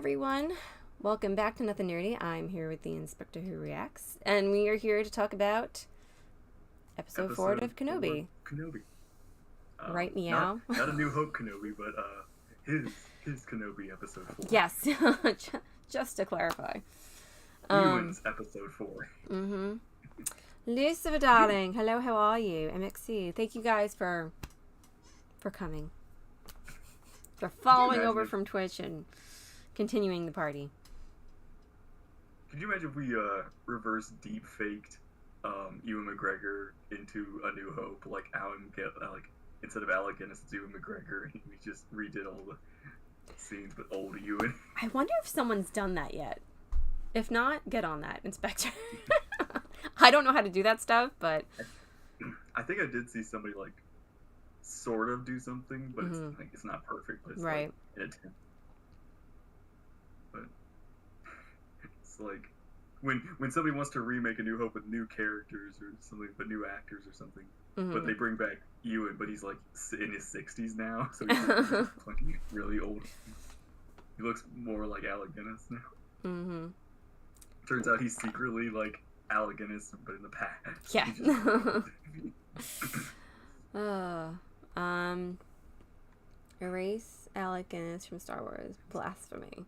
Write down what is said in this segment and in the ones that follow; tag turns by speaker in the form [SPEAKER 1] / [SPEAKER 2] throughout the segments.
[SPEAKER 1] everyone. Welcome back to Nothing Nerdy. I'm here with the Inspector Who Reacts, and we are here to talk about episode 4 of Kenobi.
[SPEAKER 2] Kenobi.
[SPEAKER 1] Right, meow.
[SPEAKER 2] Not A New Hope Kenobi, but his Kenobi episode 4.
[SPEAKER 1] Yes, just to clarify.
[SPEAKER 2] Ewan's episode 4.
[SPEAKER 1] Mm-hmm. Lucifer, darling. Hello, how are you? MXC. Thank you guys for coming. For following over from Twitch and continuing the party.
[SPEAKER 2] Could you imagine if we reverse deep faked Ewan McGregor into A New Hope, like instead of Alec Guinness, it's Ewan McGregor, and we just redid all the scenes with old Ewan.
[SPEAKER 1] I wonder if someone's done that yet. If not, get on that, Inspector. I don't know how to do that stuff, but
[SPEAKER 2] I think I did see somebody sort of do something, but it's not perfect. But it's
[SPEAKER 1] right.
[SPEAKER 2] An attempt. But it's like when somebody wants to remake A New Hope with new characters or something, but new actors or something, but they bring back Ewan, but he's in his 60s now, so he's really old. He looks more like Alec Guinness now. Mm-hmm. Turns out he's secretly like Alec Guinness, but in the past.
[SPEAKER 1] Yeah. Erase Alec Guinness from Star Wars. Blasphemy.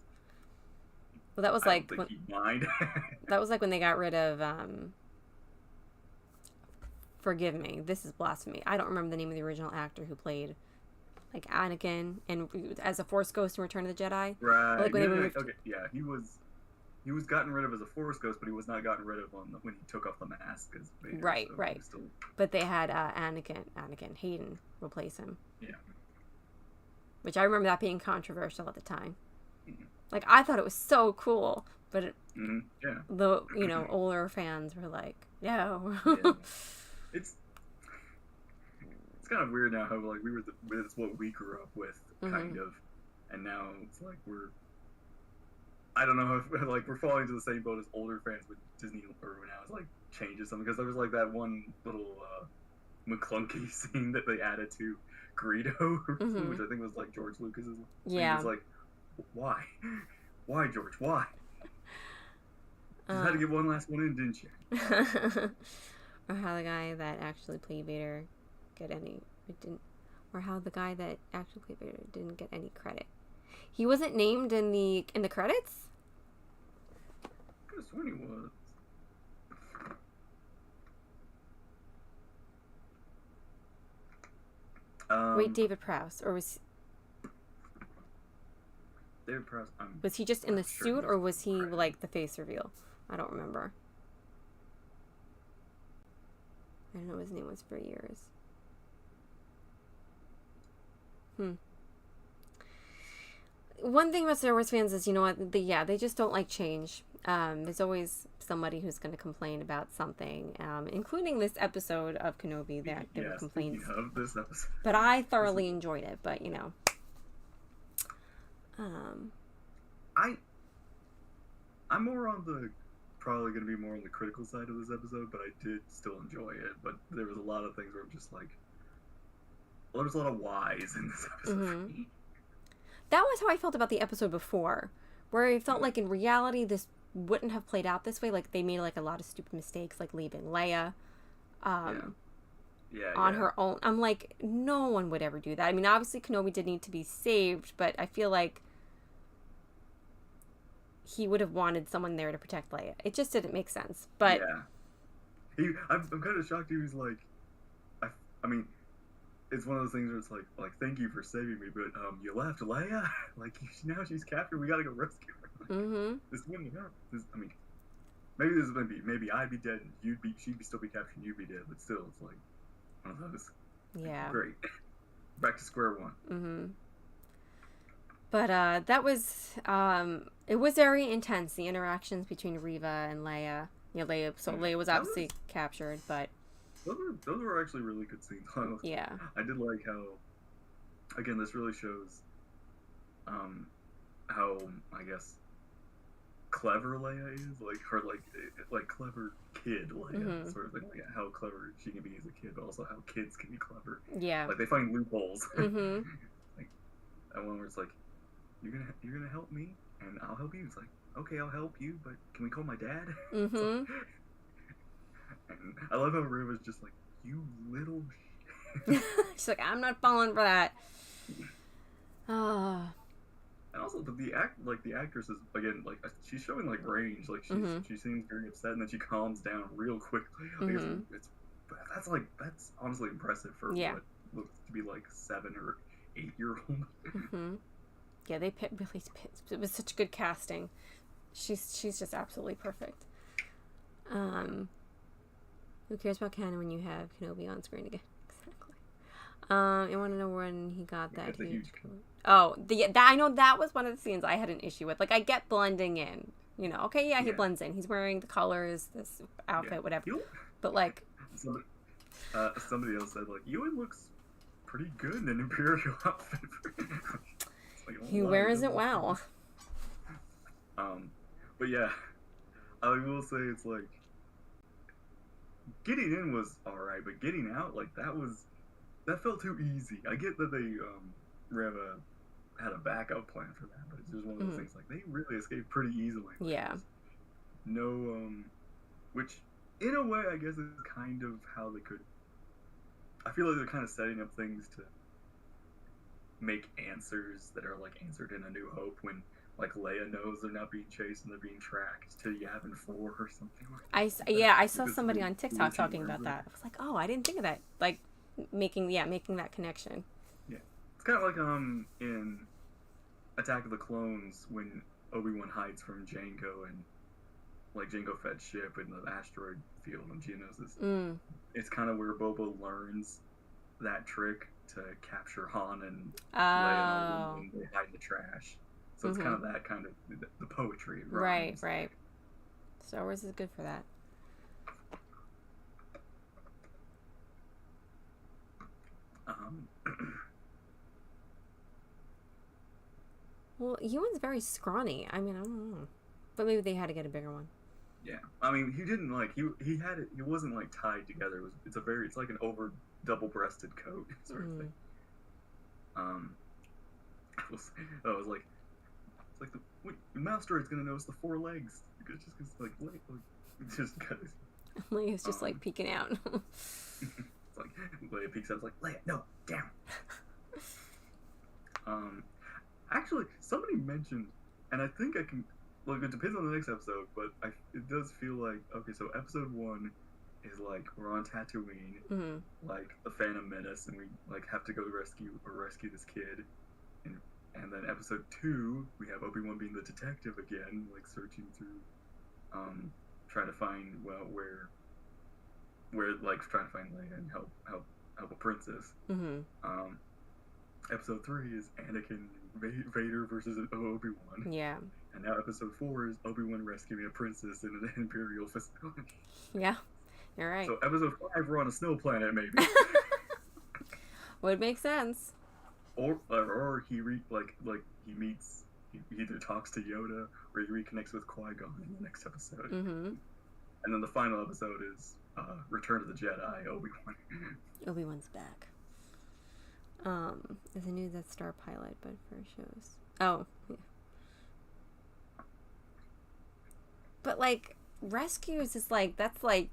[SPEAKER 1] Well, that was
[SPEAKER 2] I don't think he'd mind.
[SPEAKER 1] That was like when they got rid of forgive me, this is blasphemy. I don't remember the name of the original actor who played like Anakin and as a Force Ghost in Return of the Jedi.
[SPEAKER 2] Right.
[SPEAKER 1] Like when
[SPEAKER 2] he was gotten rid of as a Force Ghost, but he was not gotten rid of when he took off the mask as Vader.
[SPEAKER 1] Right,
[SPEAKER 2] so
[SPEAKER 1] right.
[SPEAKER 2] Still...
[SPEAKER 1] But they had Anakin Hayden replace him.
[SPEAKER 2] Yeah.
[SPEAKER 1] Which I remember that being controversial at the time. Mm-hmm. Like, I thought it was so cool, but the older fans were like, no.
[SPEAKER 2] Yeah. It's kind of weird now how it's what we grew up with, kind of, and now it's like I don't know if we're falling into the same boat as older fans with Disney or now it's changes something, because there was that one little McClunky scene that they added to Greedo, which I think was George Lucas's.
[SPEAKER 1] Yeah.
[SPEAKER 2] He was why Why, George? Why? You just had to get one last one in, didn't you?
[SPEAKER 1] Or how the guy that actually played Vader how the guy that actually played Vader didn't get any credit. He wasn't named in the credits?
[SPEAKER 2] I could have sworn he was.
[SPEAKER 1] Wait, David Prowse, or was
[SPEAKER 2] David Prowse?
[SPEAKER 1] Was he just in the suit, or was he like the face reveal? I don't remember. I don't know what his name was for years. One thing about Star Wars fans is, you know what, they just don't like change. There's always somebody who's going to complain about something, including this episode of Kenobi that there were complaints.
[SPEAKER 2] Of this episode.
[SPEAKER 1] But I thoroughly enjoyed it. But
[SPEAKER 2] I'm more on the probably going to be more on the critical side of this episode, but I did still enjoy it. But there was a lot of things where I'm just like, well, there's a lot of whys in this episode for me.
[SPEAKER 1] That was how I felt about the episode before, where I felt like in reality this wouldn't have played out this way. Like they made like a lot of stupid mistakes, like leaving Leia on her own. I'm like, no one would ever do that. I mean, obviously Kenobi did need to be saved, but I feel like he would have wanted someone there to protect Leia. It just didn't make sense. But
[SPEAKER 2] I'm kind of shocked he was like, I mean, it's one of those things where it's like thank you for saving me, but you left Leia. Like now she's captured. We gotta go rescue her. Like, this wouldn't happen. I mean, maybe this would be I'd be dead and she'd still be captured and you'd be dead, but still, it's like one of those.
[SPEAKER 1] Yeah.
[SPEAKER 2] Great. Back to square one.
[SPEAKER 1] But that was it was very intense, the interactions between Reva and Leia. Leia was obviously captured, but
[SPEAKER 2] those were actually really good scenes.
[SPEAKER 1] Yeah.
[SPEAKER 2] I did like how, again, this really shows how, I guess, clever Leia is. Like, her, like clever kid Leia, sort of thing. Like, how clever she can be as a kid, but also how kids can be clever.
[SPEAKER 1] Yeah.
[SPEAKER 2] Like, they find loopholes. Like, that one where it's like, you're gonna help me, and I'll help you. It's like, okay, I'll help you, but can we call my dad? And I love how Riva's just like, you little
[SPEAKER 1] she's like, I'm not falling for that.
[SPEAKER 2] And also the actress is, again, like, she's showing like range. Like she seems very upset, and then she calms down real quickly. That's honestly impressive for what looks to be like 7 or 8-year-old.
[SPEAKER 1] Yeah, they really it was such good casting. She's just absolutely perfect. Who cares about canon when you have Kenobi on screen again? Exactly. I want to know when he got that huge coat. Oh, I know that was one of the scenes I had an issue with. Like, I get blending in. He blends in. He's wearing the colors, this outfit, whatever. But, like...
[SPEAKER 2] Somebody else said, like, Ewan looks pretty good in an Imperial outfit.
[SPEAKER 1] He wears it well.
[SPEAKER 2] But yeah, I will say it's like, getting in was alright, but getting out, like, that felt too easy. I get that they Reva had a backup plan for that, but it's just one of those things, like, they really escaped pretty easily.
[SPEAKER 1] Yeah.
[SPEAKER 2] No, which in a way I guess is kind of how they could, I feel like they're kind of setting up things to make answers that are like answered in A New Hope, when like Leia knows they're not being chased and they're being tracked to Yavin 4 or something like that.
[SPEAKER 1] I saw somebody on TikTok talking about that. I was like, oh, I didn't think of that. Like making that connection. Yeah.
[SPEAKER 2] It's kind of like in Attack of the Clones when Obi-Wan hides from Jango and like Jango Fett's ship in the asteroid field on Geonosis. It's kind of where Boba learns that trick to capture Han and Leia when they hide in the trash. So it's kind of that kind of the poetry.
[SPEAKER 1] Right. Star Wars is good for that. Well, Ewan's very scrawny. I mean, I don't know, but maybe they had to get a bigger one.
[SPEAKER 2] Yeah, I mean, he didn't like he had it. It wasn't like tied together. It's like an over double-breasted coat sort of thing. It's like wait, Mouse Droid's gonna notice the 4 legs. It's just cause, like, just cause.
[SPEAKER 1] Leia's just like peeking out.
[SPEAKER 2] It's like Leia peeks out. It's like, Leia, no, down. Actually, somebody mentioned, and I think I can. Look, it depends on the next episode, but it does feel like, okay, so episode 1 is like we're on Tatooine, like the Phantom Menace, and we like have to go rescue this kid, and then episode 2 we have Obi-Wan being the detective again, like searching through, trying to find where like trying to find Leia and help a princess. Episode 3 is Anakin Vader versus Obi-Wan.
[SPEAKER 1] Yeah.
[SPEAKER 2] And now episode 4 is Obi-Wan rescuing a princess in an Imperial facility.
[SPEAKER 1] Yeah, you're right.
[SPEAKER 2] So episode 5, we're on a snow planet, maybe.
[SPEAKER 1] Would make sense.
[SPEAKER 2] Or he either talks to Yoda or he reconnects with Qui-Gon in the next episode. And then the final episode is Return of the Jedi, Obi-Wan.
[SPEAKER 1] Obi-Wan's back. Is a new Death Star pilot, but for shows. Oh, yeah. But like rescues is like that's like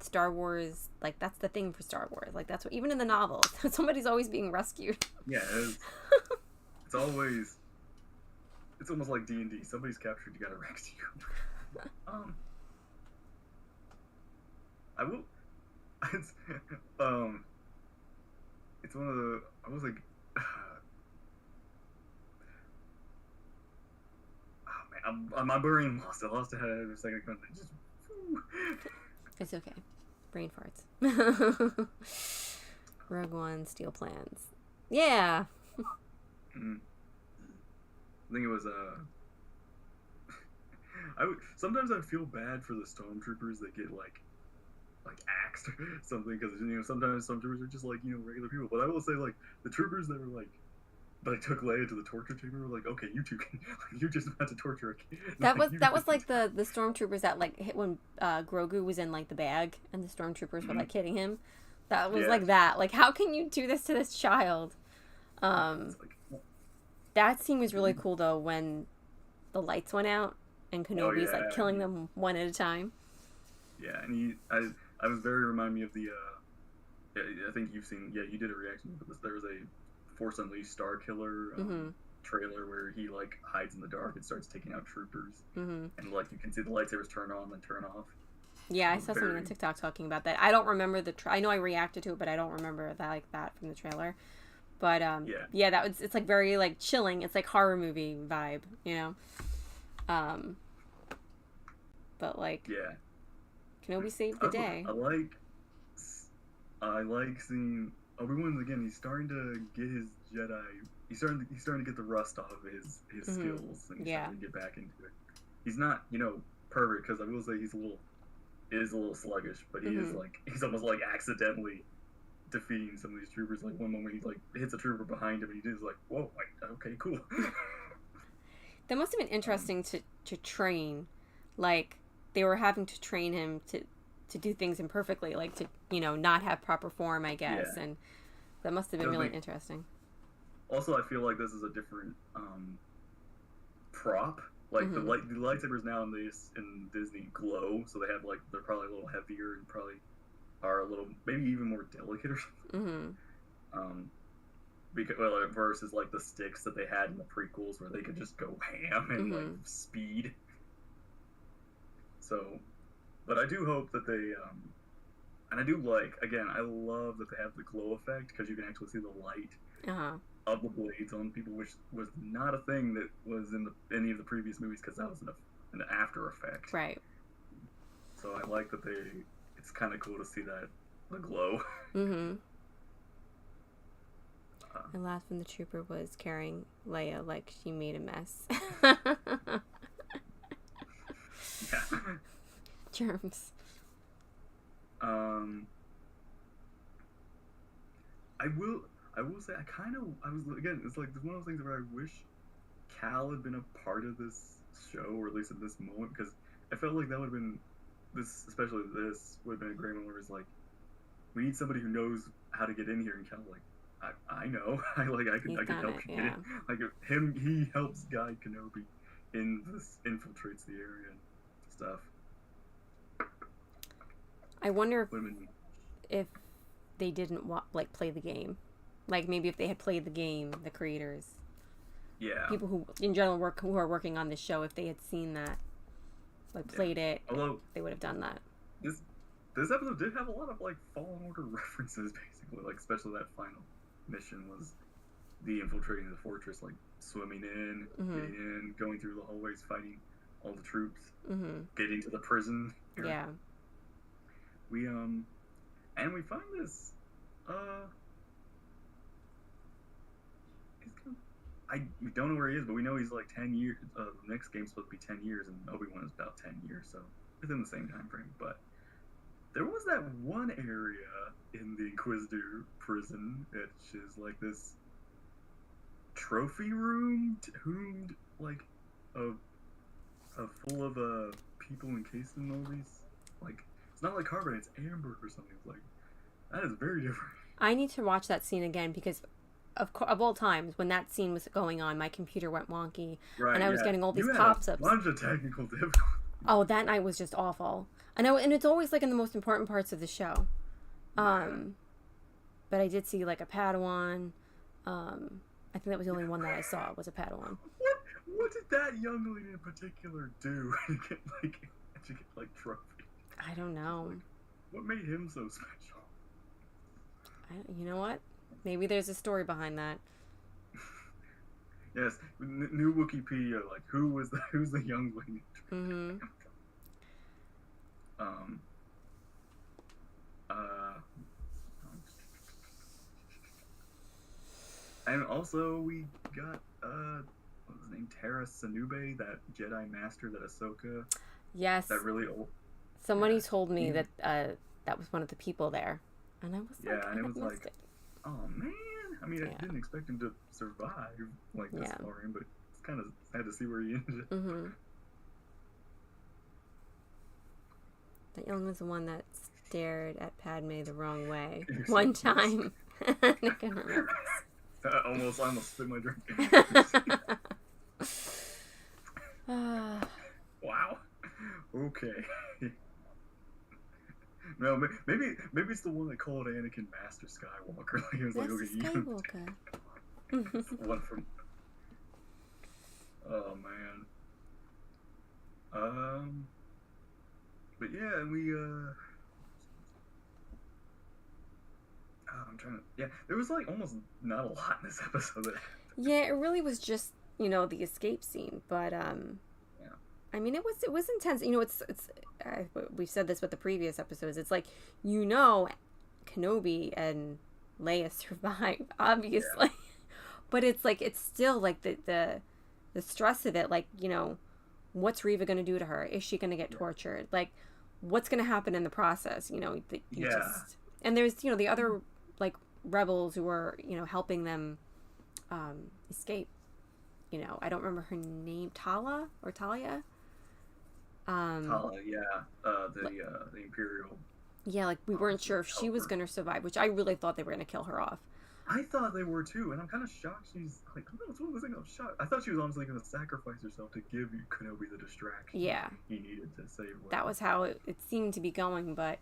[SPEAKER 1] Star Wars, like that's the thing for Star Wars. Like that's what even in the novels, somebody's always being rescued.
[SPEAKER 2] Yeah, it's always. It's almost like D&D. Somebody's captured, you gotta rescue. I will. It's one of the. I was like. Oh man, my brain lost. I lost it a second ago. Just.
[SPEAKER 1] It's okay. Brain farts. Rogue One, Steel Plans. Yeah.
[SPEAKER 2] I think it was sometimes I feel bad for the stormtroopers that get like axed or something, because sometimes stormtroopers are just like regular people. But I will say, like, the troopers that were like that took Leia to the torture chamber were like, okay, you two can, you're just about to torture a kid.
[SPEAKER 1] That was like the stormtroopers that like hit when Grogu was in like the bag and the stormtroopers were like hitting him. That was like that. Like, how can you do this to this child? That scene was really cool though when the lights went out and Kenobi's like killing them one at a time.
[SPEAKER 2] Yeah, and I was very reminding me of the I think you've seen, you did a reaction to this. There was a Force Unleashed Star Killer trailer where he like hides in the dark and starts taking out troopers, and like you can see the lightsabers turn on and turn off.
[SPEAKER 1] Yeah, I saw something on TikTok talking about that. I don't remember I know I reacted to it, but I don't remember that from the trailer. But yeah, it's like very like chilling. It's like horror movie vibe, But like, Kenobi saved the day.
[SPEAKER 2] I like seeing Obi-Wan again. He's starting to get his Jedi. He's starting to get the rust off of his skills, and he's starting to get back into it. He's not, perfect, because I will say he's a little sluggish, but he is like, he's almost like accidentally defeating some of these troopers. Like one moment he like hits a trooper behind him and he's like, whoa, like, okay, cool.
[SPEAKER 1] That must have been interesting to train. Like, they were having to train him to do things imperfectly, like to not have proper form, I guess. And that must have been really interesting. Also,
[SPEAKER 2] I feel like this is a different prop. Like the lightsabers now in Disney glow, so they have like, they're probably a little heavier and probably are a little, maybe even more delicate or something. Because versus like the sticks that they had in the prequels where they could just go ham and like speed. So, but I do hope that they and I do like, again, I love that they have the glow effect, because you can actually see the light of the blades on people, which was not a thing that was in any of the previous movies, because that was an after effect.
[SPEAKER 1] Right.
[SPEAKER 2] So I like that it's kind of cool to see the glow.
[SPEAKER 1] And last, when the trooper was carrying Leia like she made a mess. Germs.
[SPEAKER 2] I will say, I was, again, it's like one of those things where I wish Cal had been a part of this show, or at least at this moment, because I felt like that would have been, especially this would have been a great moment where it's like, we need somebody who knows how to get in here, and Cal like, I know, I could help you get in. Like he helps guide Kenobi, infiltrates the area and stuff.
[SPEAKER 1] I wonder
[SPEAKER 2] Women.
[SPEAKER 1] if they didn't play the game. Like maybe if they had played the game, the creators,
[SPEAKER 2] Yeah.
[SPEAKER 1] people who in general who are working on this show, if they had seen that, like played it,
[SPEAKER 2] although
[SPEAKER 1] they would have done that.
[SPEAKER 2] This episode did have a lot of like Fallen Order references, basically. Like especially that final mission was the infiltrating the fortress, like swimming in, getting in, going through the hallways, fighting all the troops, getting to the prison.
[SPEAKER 1] Yeah.
[SPEAKER 2] We and we find this we don't know where he is, but we know he's like 10 years. The next game's supposed to be 10 years, and Obi-Wan is about 10 years, so within the same time frame. But there was that one area in the Inquisitor prison, which is like this trophy room, like full of people encased in all these. Like it's not like carbon, it's amber or something. It's like that is very different.
[SPEAKER 1] I need to watch that scene again because of all times when that scene was going on, my computer went wonky, and I was getting all these pop-ups.
[SPEAKER 2] A bunch of technical difficulties.
[SPEAKER 1] Oh, that night was just awful. And it's always like in the most important parts of the show. But I did see like a Padawan. I think that was the only one that I saw was a Padawan.
[SPEAKER 2] What did that young lady in particular do to get like trophy?
[SPEAKER 1] I don't know.
[SPEAKER 2] Like, what made him so special?
[SPEAKER 1] You know what? Maybe there's a story behind that.
[SPEAKER 2] Yes, new Wikipedia. Like, who's the young lady? And also we got what was his name? Tara Sanube, that Jedi Master, that Ahsoka.
[SPEAKER 1] Yes.
[SPEAKER 2] That really old.
[SPEAKER 1] Somebody told me that that was one of the people there, and I was like,
[SPEAKER 2] and it was like, oh man. I mean, I didn't expect him to survive like this far in, but it's kind of sad to see where he ended.
[SPEAKER 1] That young was the one that stared at Padme the wrong way one time. I can remember.
[SPEAKER 2] I almost spit my drink. Wow. Okay. No, maybe it's the one that called Anakin Master Skywalker. Like, he was like, okay,
[SPEAKER 1] Skywalker.
[SPEAKER 2] One from. Oh man. But yeah, and we I'm trying to. Yeah, there was like almost not a lot in this episode.
[SPEAKER 1] Yeah, it really was just the escape scene, but I mean, it was intense. It's we've said this with the previous episodes. It's like Kenobi and Leia survive, obviously, but it's like it's still like the stress of it. Like what's Reva going to do to her? Is she going to get tortured? Like what's going to happen in the process? And there's the other like rebels who are helping them escape. I don't remember her name, Tala or Talia.
[SPEAKER 2] Tala, the Imperial.
[SPEAKER 1] Yeah, like we weren't sure if she was going to survive, which I really thought they were going to kill her off.
[SPEAKER 2] I thought they were too, and I'm kind of shocked she's like, I don't know, it's one of those things I'm shocked. I thought she was honestly going to sacrifice herself to give Kenobi the distraction he needed to save her.
[SPEAKER 1] That was how it seemed to be going, but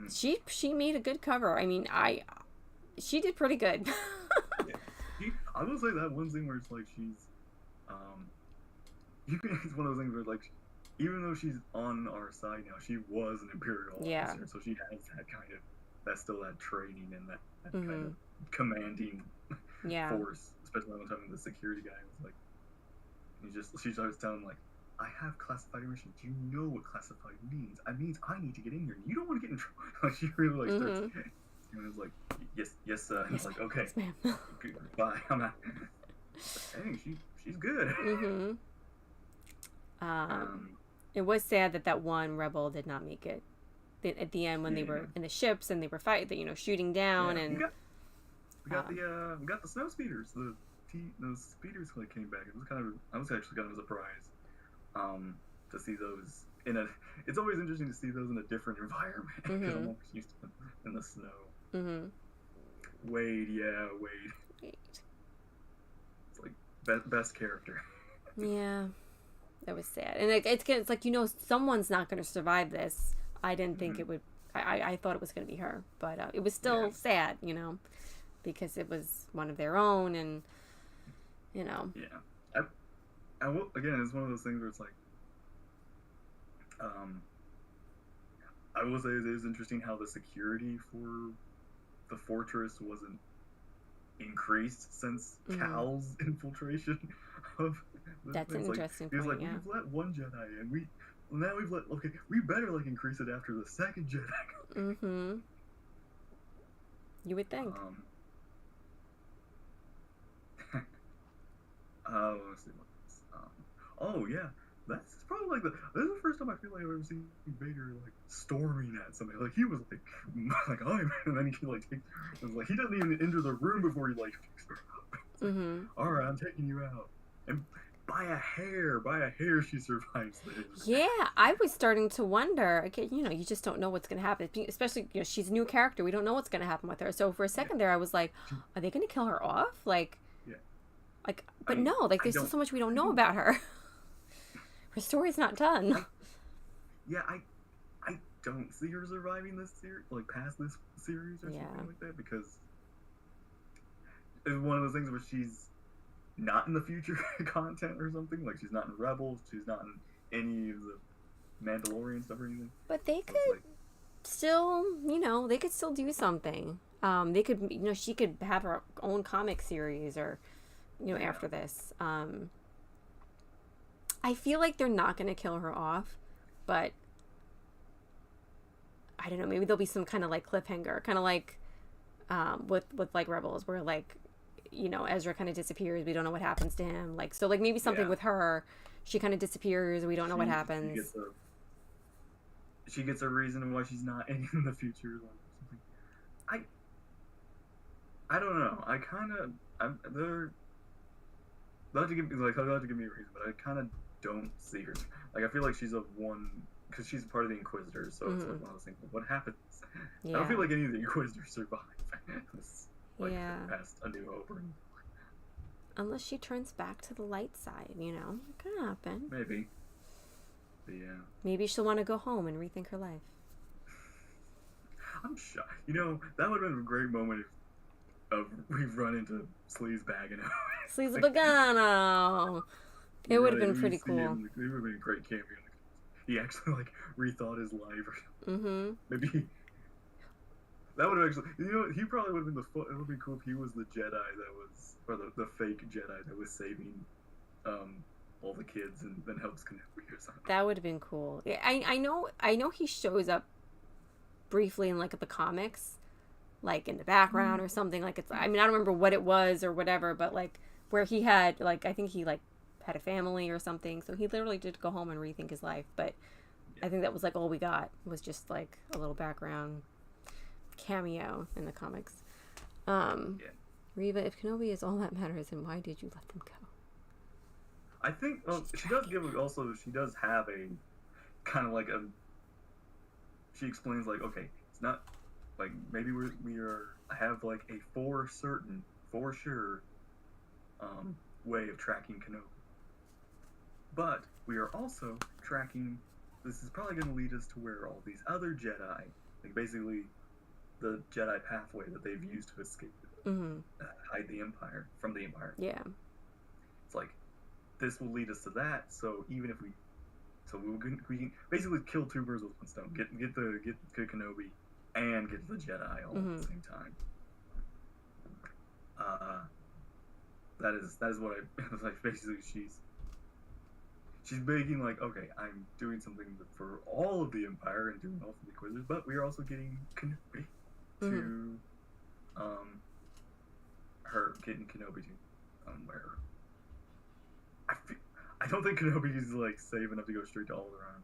[SPEAKER 1] she made a good cover. I mean, she did pretty good.
[SPEAKER 2] I will say that one thing where it's like she's, it's one of those things where like, even though she's on our side now, she was an Imperial officer, so she has that kind of, that training and that kind of commanding force, especially when I'm talking to the security guy. It was like, she starts telling him like, I have classified information. Do you know what classified means? It means I need to get in here. You don't want to get in trouble. Like she really like starts. And it's like, yes, sir. And it's like, okay, bye. I'm out. Hey, she's good.
[SPEAKER 1] It was sad that one rebel did not make it. At the end, when they were in the ships and they were shooting down, and
[SPEAKER 2] we got the snow speeders. The speeders came back. It was I was actually kind of surprised to see those it's always interesting to see those in a different environment because I'm always used to them in the snow. Wade. It's like best character.
[SPEAKER 1] Yeah, that was sad. And it's like, someone's not going to survive this. I didn't think it would. I thought it was going to be her, but it was still sad, because it was one of their own, and
[SPEAKER 2] Yeah. I will, again, it's one of those things where it's like, I will say it is interesting how the security for the fortress wasn't increased since Cal's infiltration of the
[SPEAKER 1] That's an interesting
[SPEAKER 2] he was
[SPEAKER 1] point,
[SPEAKER 2] like, we've let one Jedi in, we better increase it after the second Jedi.
[SPEAKER 1] Mm-hmm. You would think.
[SPEAKER 2] Let's see oh yeah, that's probably this is the first time I feel like I've ever seen Vader storming at somebody. He was I'm, and then he he doesn't even enter the room before he all right, I'm taking you out, and by a hair she survives this.
[SPEAKER 1] Yeah, I was starting to wonder. Again, you just don't know what's going to happen, especially she's a new character. We don't know what's going to happen with her. So for a second there, I was like, are they going to kill her off? But no, there's still so much we don't know about her. Her story's not done.
[SPEAKER 2] I don't see her surviving this series, past this series or something like that, because it's one of those things where she's not in the future content or something. She's not in Rebels, she's not in any of the Mandalorian stuff or anything.
[SPEAKER 1] But they could still, they could still do something. They could, she could have her own comic series or, after this. I feel like they're not going to kill her off, but I don't know. Maybe there'll be some kind of cliffhanger, kind of with Rebels, where Ezra kind of disappears. We don't know what happens to him. Maybe something with her. She kind of disappears. We don't know what happens.
[SPEAKER 2] She gets a reason why she's not in the future. I don't know. They'll have to give me a reason, but I kind of don't see her. I feel like she's because she's part of the Inquisitors, so it's one of those things. What happens? Yeah. I don't feel like any of the Inquisitors survive. Past A New Hope.
[SPEAKER 1] Unless she turns back to the light side, it could happen.
[SPEAKER 2] Maybe. But yeah.
[SPEAKER 1] Maybe she'll want to go home and rethink her life.
[SPEAKER 2] I'm shocked. That would have been a great moment if we've run into Sleaze Bagano.
[SPEAKER 1] Sleaze Bagano! It would have been pretty cool.
[SPEAKER 2] It would have been a great cameo. He actually rethought his life or something. Maybe that would have actually, he probably would have been it would be cool if he was the Jedi or the fake Jedi that was saving all the kids and then helps Kenobi or something.
[SPEAKER 1] That would have been cool. Yeah, I know he shows up briefly in the comics, in the background or something. I don't remember what it was or whatever, but where he had I think he had a family or something, so he literally did go home and rethink his life. But I think that was all we got was just a little background cameo in the comics. Reva, if Kenobi is all that matters, then why did you let them go?
[SPEAKER 2] I think she does have a kind of she explains okay, it's not maybe we have a for sure way of tracking Kenobi, but we are also tracking. This is probably going to lead us to where all these other Jedi, basically the Jedi pathway that they've used to escape, hide the Empire from the Empire.
[SPEAKER 1] Yeah,
[SPEAKER 2] it's this will lead us to that. So even if we can basically kill two birds with one stone. Get Kenobi and get the Jedi all at the same time. That is what I basically she's making okay, I'm doing something for all of the Empire and doing all of the Inquisitors, but we are also getting Kenobi to her getting Kenobi to where I don't think Kenobi is safe enough to go straight to Alderaan.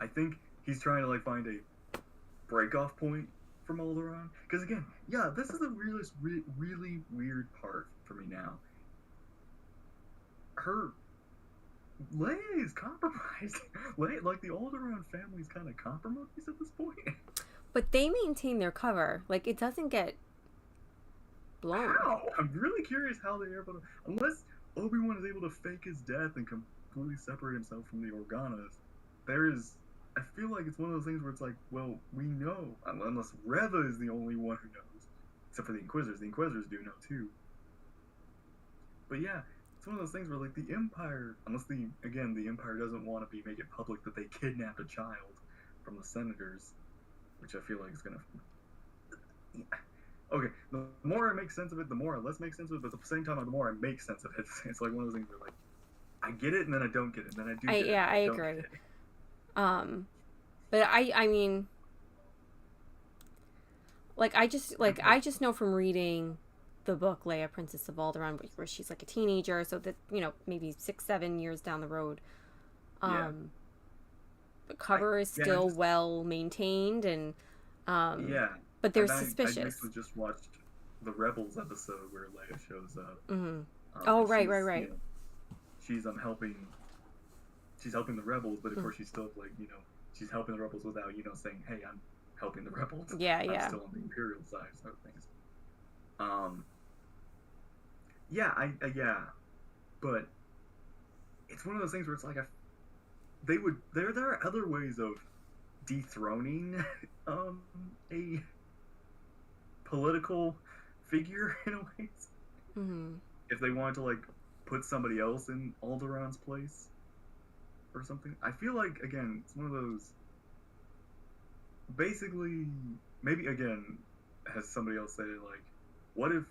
[SPEAKER 2] I think he's trying to find a break-off point from Alderaan, because again, this is the really weird part for me now. Leia is compromised. The Alderaan family's kind of compromised at this point.
[SPEAKER 1] But they maintain their cover. It doesn't get blown.
[SPEAKER 2] How? I'm really curious how they're able to. Unless Obi-Wan is able to fake his death and completely separate himself from the Organas, I feel like it's one of those things where it's like, well, we know, unless Reva is the only one who knows, except for the Inquisitors. The Inquisitors do know too. But yeah, it's one of those things where like the Empire, unless the Empire doesn't want to make it public that they kidnapped a child from the Senators, which I feel like is gonna. Okay, the more I make sense of it, the more I less make sense of it. But at the same time, the more I make sense of it, it's like one of those things where like I get it and then I don't get it, and then I do. Get
[SPEAKER 1] I
[SPEAKER 2] it,
[SPEAKER 1] agree. But I mean, like I just know from reading the book Leia, Princess of Alderaan, where she's like a teenager, so that maybe 6-7 years down the road. The cover is still well maintained, and but they're suspicious. I
[SPEAKER 2] recently just watched the Rebels episode where Leia shows up.
[SPEAKER 1] Right.
[SPEAKER 2] You know, she's helping the rebels, but of course she's still like she's helping the rebels without saying, hey, I'm helping the rebels. I'm still on the Imperial side, sort of things. But it's one of those things where it's like there are other ways of dethroning a political figure in a way. If they wanted to like put somebody else in Alderaan's place or something, I feel like again it's one of those. Basically, maybe again, has somebody else said it, like, what if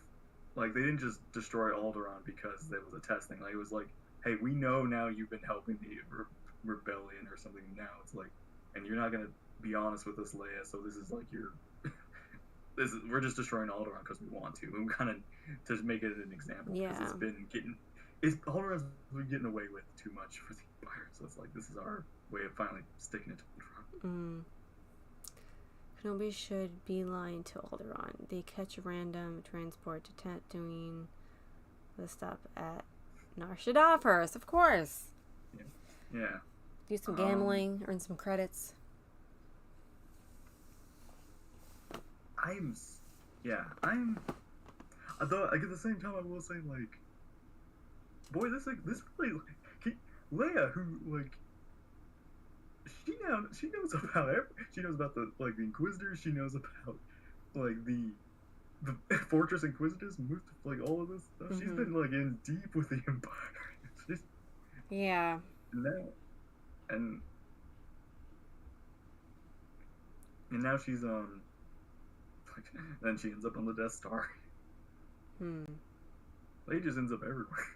[SPEAKER 2] like they didn't just destroy Alderaan because there was a test thing? Like it was like, hey, we know now you've been helping the rebellion or something. Now it's like, and you're not gonna be honest with us, Leia. So this is like we're just destroying Alderaan because we want to. And kind of to make it an example because Alderaan's been getting away with too much for the Empire. So it's like this is our way of finally sticking it to the front.
[SPEAKER 1] Kenobi should beeline to Alderaan. They catch a random transport to Tatooine. The stop at Nar Shaddaa first, of course.
[SPEAKER 2] Yeah.
[SPEAKER 1] Do some gambling, earn some credits.
[SPEAKER 2] Although like, at the same time I will say like, boy, this really like Leia, who like she knows about the like the Inquisitors, she knows about like the Fortress Inquisitors, like all of this stuff. She's been like in deep with the Empire.
[SPEAKER 1] Yeah.
[SPEAKER 2] And now she's then she ends up on the Death Star. Leia just ends up everywhere.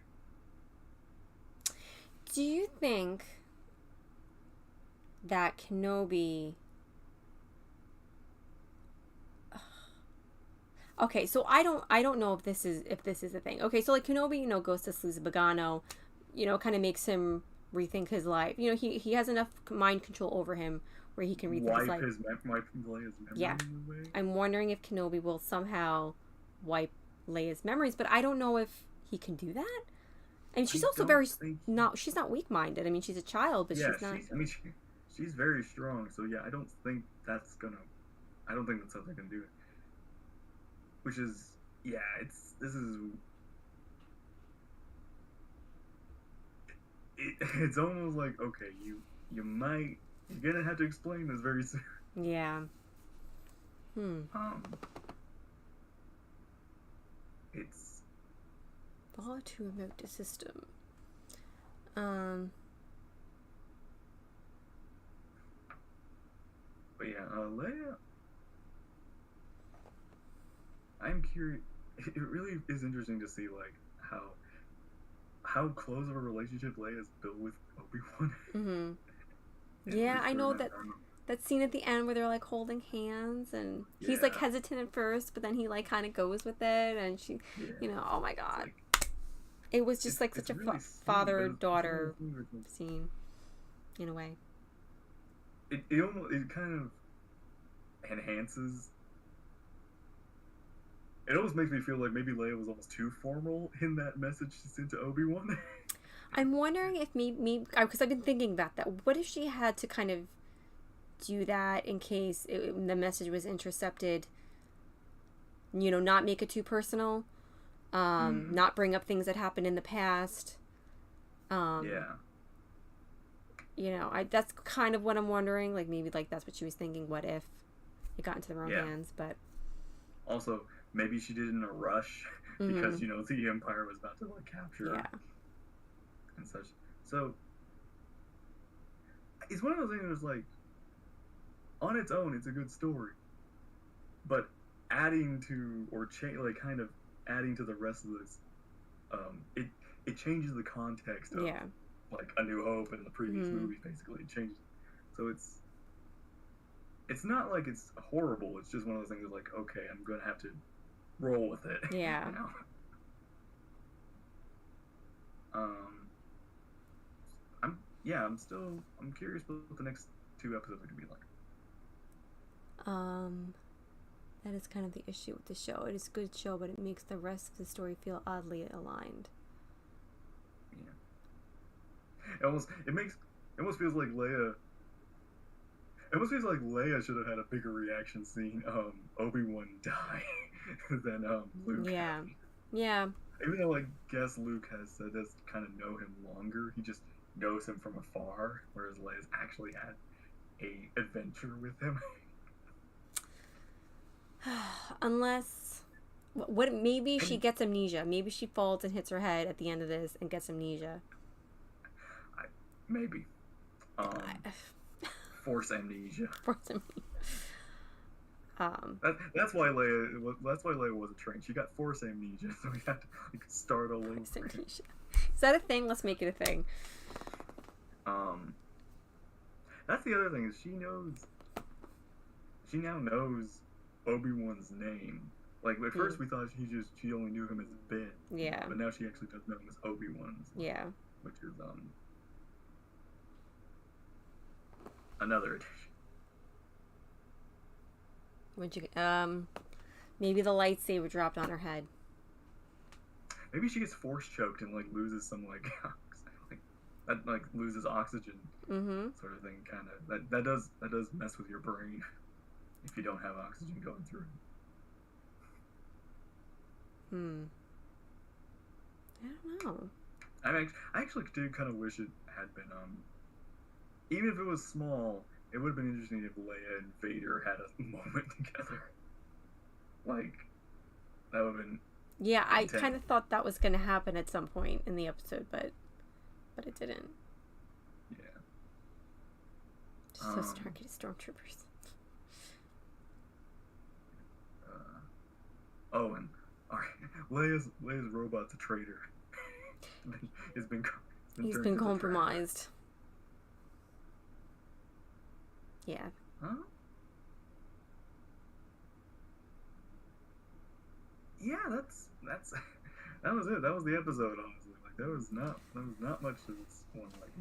[SPEAKER 1] Do you think that Kenobi... Okay, so I don't know if this is a thing. Okay, so like Kenobi, goes to Sluiza Bogano, kind of makes him rethink his life. He has enough mind control over him where he can rethink his life.
[SPEAKER 2] Wipe Leia's memory.
[SPEAKER 1] Yeah. I'm wondering if Kenobi will somehow wipe Leia's memories, but I don't know if he can do that. And she's also she's not weak-minded. I mean, she's a child, but she's not...
[SPEAKER 2] She's very strong, so yeah, I don't think that's something gonna do. Which is, it's almost like, okay, you're gonna have to explain this very soon.
[SPEAKER 1] Yeah.
[SPEAKER 2] It's
[SPEAKER 1] Follow to remote the system.
[SPEAKER 2] But yeah, Leia, I'm curious. It really is interesting to see like how close of a relationship Leia has built with Obi-Wan.
[SPEAKER 1] Yeah, I know that scene at the end where they're like holding hands and he's like hesitant at first, but then he like kind of goes with it, and she, oh my god, it was just like such a really father-daughter scene in a way.
[SPEAKER 2] It kind of enhances. It almost makes me feel like maybe Leia was almost too formal in that message she sent to Obi-Wan.
[SPEAKER 1] I'm wondering if maybe because I've been thinking about that. What if she had to kind of do that in case the message was intercepted? Not make it too personal. Not bring up things that happened in the past.
[SPEAKER 2] Yeah.
[SPEAKER 1] You know, that's kind of what I'm wondering. Like, maybe, like, that's what she was thinking. What if it got into the wrong hands? But
[SPEAKER 2] also, maybe she did it in a rush because, you know, the Empire was about to, like, capture her and such. So, it's one of those things that's, like, on its own, it's a good story. But adding to, or like, kind of adding to the rest of this, it changes the context of, like, A New Hope and the previous movies, basically. It changes. So it's not like it's horrible. It's just one of those things that's like, okay, I'm going to have to roll with it.
[SPEAKER 1] Yeah.
[SPEAKER 2] You know? I'm curious what the next 2 episodes are going to be like.
[SPEAKER 1] That is kind of the issue with the show. It is a good show, but it makes the rest of the story feel oddly aligned.
[SPEAKER 2] Yeah. It almost feels like Leia. It almost feels like Leia should have had a bigger reaction seeing Obi-Wan die than Luke.
[SPEAKER 1] Yeah. Yeah.
[SPEAKER 2] Even though, I guess Luke does kind of know him longer, he just knows him from afar, whereas Leia's actually had a adventure with him.
[SPEAKER 1] Unless, maybe she gets amnesia. Maybe she falls and hits her head at the end of this and gets amnesia.
[SPEAKER 2] Maybe. Force amnesia.
[SPEAKER 1] Force amnesia.
[SPEAKER 2] That's why Leia wasn't trained. She got force amnesia, so we had to start all over.
[SPEAKER 1] Force amnesia. Is that a thing? Let's make it a thing.
[SPEAKER 2] That's the other thing is she now knows Obi-Wan's name. Like, at first we thought she only knew him as Ben.
[SPEAKER 1] Yeah.
[SPEAKER 2] But now she actually does know him as Obi-Wan's.
[SPEAKER 1] Yeah.
[SPEAKER 2] Which is another addition.
[SPEAKER 1] Maybe the lightsaber dropped on her head.
[SPEAKER 2] Maybe she gets force choked and loses some loses oxygen. Sort of thing, kind of. That does mess with your brain if you don't have oxygen going through.
[SPEAKER 1] I don't know.
[SPEAKER 2] I actually do kind of wish it had been even if it was small, it would have been interesting if Leia and Vader had a moment together. Like, that would have been...
[SPEAKER 1] Yeah, I kind of thought that was going to happen at some point in the episode, but it didn't.
[SPEAKER 2] Yeah.
[SPEAKER 1] Just so snarky stormtroopers.
[SPEAKER 2] And Leia's robot's a traitor. He's been
[SPEAKER 1] compromised. Yeah.
[SPEAKER 2] Huh? Yeah, that was it. That was the episode, honestly. Like, there was not much to this one. Like,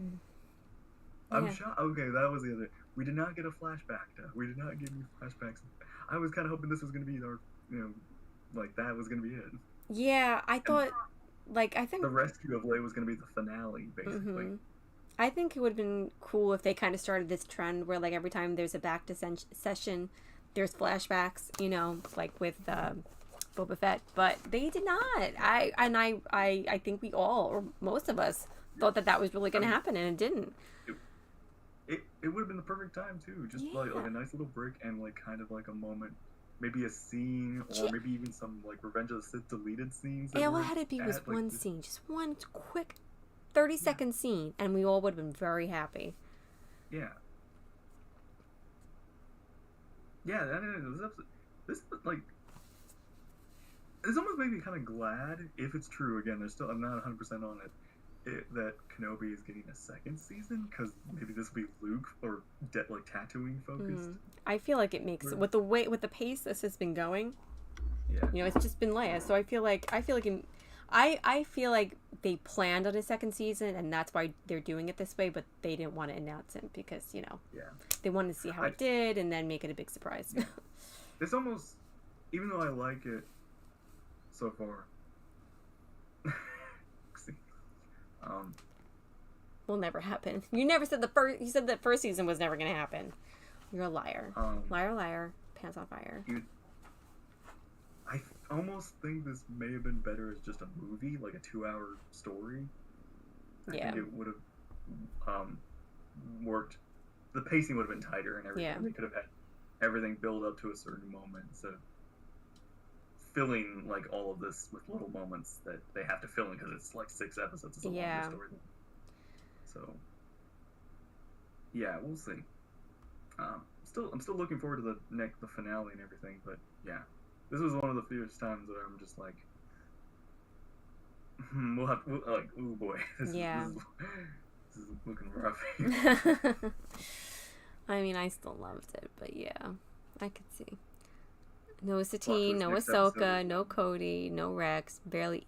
[SPEAKER 2] I'm shocked. Okay, that was the other. We did not get a flashback. We did not get any flashbacks. I was kind of hoping this was going to be our, that was going to be it.
[SPEAKER 1] Yeah, I thought, I think
[SPEAKER 2] the rescue of Leia was going to be the finale, basically.
[SPEAKER 1] I think it would have been cool if they kind of started this trend where, every time there's a back to session, there's flashbacks, with Boba Fett, but they did not. I think we all, or most of us, thought that was really going to happen, and it didn't.
[SPEAKER 2] It would have been the perfect time too, just like a nice little break and kind of a moment, maybe a scene, or maybe even some Revenge of the Sith deleted scenes.
[SPEAKER 1] Yeah, all I had to be was one scene, just one quick 30-second scene, and we all would have been very happy.
[SPEAKER 2] Yeah. Yeah, this almost made me kind of glad, if it's true. Again, I'm not 100% on it, that Kenobi is getting a second season, because maybe this will be Luke or Tatooine focused.
[SPEAKER 1] I feel like it makes with the pace this has been going.
[SPEAKER 2] Yeah.
[SPEAKER 1] It's just been Leia, so I feel like they planned on a second season, and that's why they're doing it this way. But they didn't want to announce it because they wanted to see how it did and then make it a big surprise.
[SPEAKER 2] Yeah. It's almost, even though I like it so far.
[SPEAKER 1] Will never happen. You never said you said that first season was never going to happen. You're a liar. Liar, liar, pants on fire.
[SPEAKER 2] I almost think this may have been better as just a movie, like a 2-hour story. I think it would have worked. The pacing would have been tighter and everything.
[SPEAKER 1] Yeah.
[SPEAKER 2] They could have had everything build up to a certain moment instead of filling like all of this with little moments that they have to fill in because it's like 6 episodes. It's a longer story. So yeah, we'll see. I'm still looking forward to the finale and everything, but yeah, this was one of the fewest times that I'm just like, like, oh boy, this is looking rough.
[SPEAKER 1] I mean, I still loved it, but yeah, I could see. No Satine, no Ahsoka, no Cody, no Rex, barely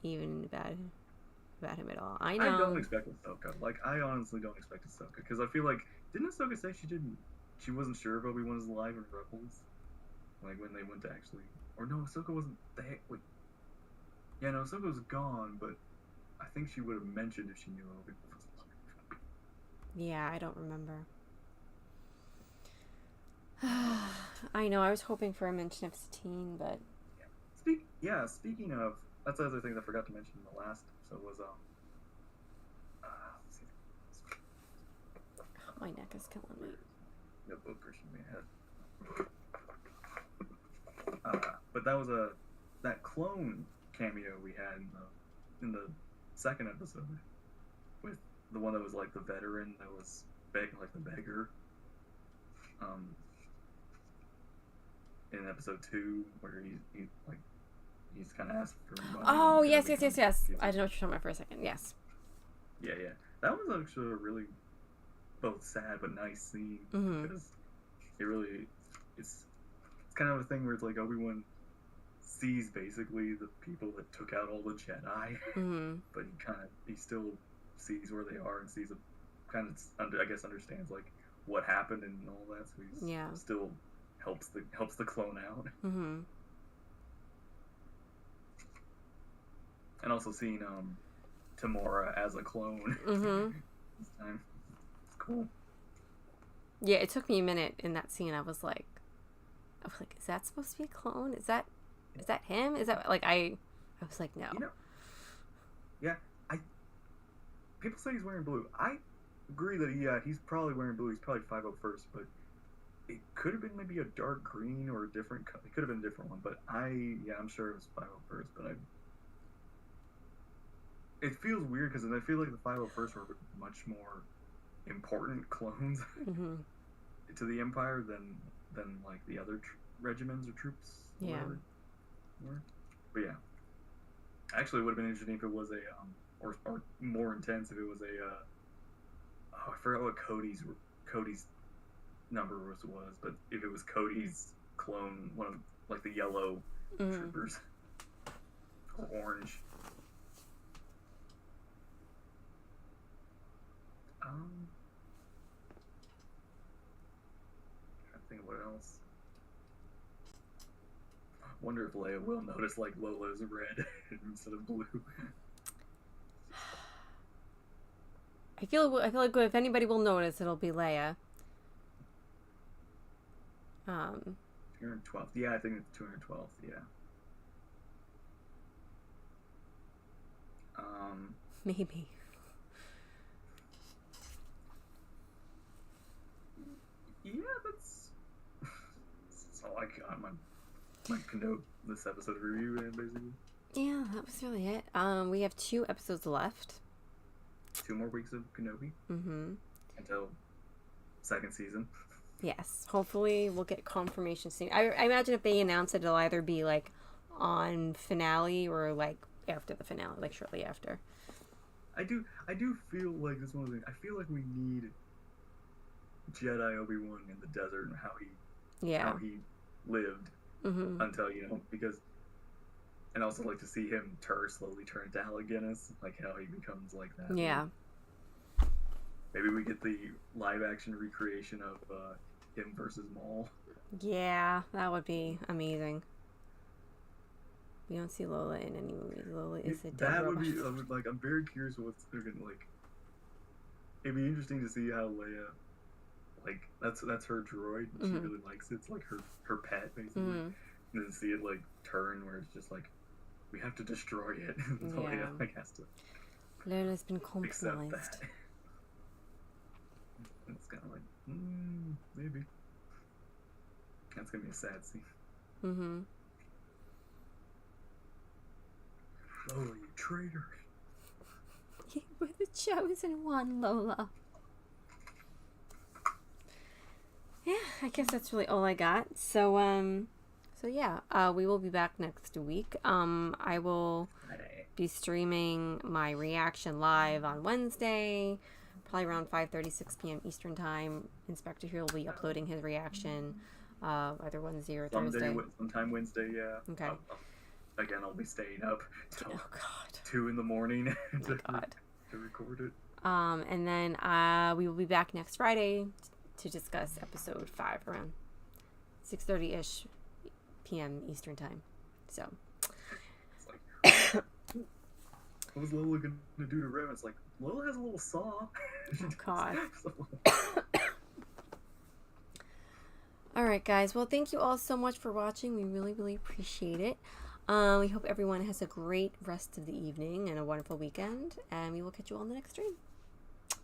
[SPEAKER 1] even about him at all. I know.
[SPEAKER 2] I don't expect Ahsoka. Like, I honestly don't expect Ahsoka because I feel like didn't Ahsoka say she wasn't sure if Obi-Wan was alive in Rebels, like when they went to actually, or no, Ahsoka wasn't there. Wait, yeah, no, Ahsoka was gone, but I think she would have mentioned if she knew Obi-Wan was alive.
[SPEAKER 1] Yeah, I don't remember. I know. I was hoping for a mention of Satine, but
[SPEAKER 2] Speaking of, that's the other thing I forgot to mention in the last episode was
[SPEAKER 1] my neck is killing me.
[SPEAKER 2] The book pushing me ahead. But that was that clone cameo we had in the second episode with the one that was like the veteran that was like the beggar. In episode 2, where he's kind of asked for money.
[SPEAKER 1] Oh, yes. I don't know what you're talking about for a second. Yes.
[SPEAKER 2] Yeah. That was actually a really both sad but nice scene because it's kind of a thing where it's like Obi-Wan sees basically the people that took out all the Jedi, but he still sees where they are and sees I guess understands like what happened and all that, so he's still helps the clone out. And also seeing Tamora as a clone this time. It's cool.
[SPEAKER 1] Yeah, it took me a minute in that scene. I was like, is that supposed to be a clone? Is that him? Is that like I was like, no.
[SPEAKER 2] People say he's wearing blue. I agree that he's probably wearing blue. He's probably 501st, but it could have been maybe a dark green or a different color. It could have been a different one, but I'm sure it was 501st, but it feels weird because I feel like the 501st were much more important clones to the Empire than like the other regiments or troops.
[SPEAKER 1] Yeah.
[SPEAKER 2] But yeah, actually, it would have been interesting if it was or more intense if it was I forgot what Cody's number was, but if it was Cody's clone, one of like the yellow troopers or orange. I think what else. Wonder if Leia will notice like Lola's red instead of blue.
[SPEAKER 1] I feel like if anybody will notice, it'll be Leia.
[SPEAKER 2] 212th. Yeah, I think it's 212th. Yeah.
[SPEAKER 1] Maybe.
[SPEAKER 2] Yeah, that's all I got. My Kenobi this episode review, basically.
[SPEAKER 1] Yeah, that was really it. We have 2 episodes left.
[SPEAKER 2] 2 more weeks of Kenobi. Until second season.
[SPEAKER 1] Yes. Hopefully we'll get confirmation soon. I imagine if they announce it, it'll either be like on finale or like after the finale, like shortly after.
[SPEAKER 2] I do feel like this one of the things. I feel like we need Jedi Obi-Wan in the desert and how he lived until because, and also like to see him slowly turn into Alec Guinness, like how he becomes like that.
[SPEAKER 1] Yeah.
[SPEAKER 2] Maybe we get the live action recreation of him versus Maul.
[SPEAKER 1] Yeah, that would be amazing. We don't see Lola in any movies. Lola is a dead robot.
[SPEAKER 2] I'm very curious what they're gonna like. It'd be interesting to see how Leia, like that's her droid. She really likes it. It's like her pet basically. and then see it like turn where it's just like we have to destroy it. So
[SPEAKER 1] Yeah.
[SPEAKER 2] Leia like has to
[SPEAKER 1] Lola's been
[SPEAKER 2] accept
[SPEAKER 1] compromised.
[SPEAKER 2] that. And it's kind of like maybe that's gonna be a sad scene.
[SPEAKER 1] Mm-hmm.
[SPEAKER 2] Oh, you traitor!
[SPEAKER 1] You were the chosen one, Lola. Yeah, I guess that's really all I got. So yeah, we will be back next week. I will be streaming my reaction live on Wednesday, probably around 5:36 p.m. Eastern time. Inspector here will be uploading his reaction, either Wednesday or Thursday.
[SPEAKER 2] Sometime Wednesday, yeah.
[SPEAKER 1] Okay.
[SPEAKER 2] Again, I'll be staying up till
[SPEAKER 1] Oh God.
[SPEAKER 2] 2 in the morning
[SPEAKER 1] Oh my God.
[SPEAKER 2] to record it.
[SPEAKER 1] And then we will be back next Friday to discuss episode 5 around 6:30-ish p.m. Eastern time. So.
[SPEAKER 2] It's like, what was Lola gonna do to Rev? It's like Lola has a little saw.
[SPEAKER 1] Oh God. All right, guys. Well, thank you all so much for watching. We really, really appreciate it. We hope everyone has a great rest of the evening and a wonderful weekend. And we will catch you all in the next stream.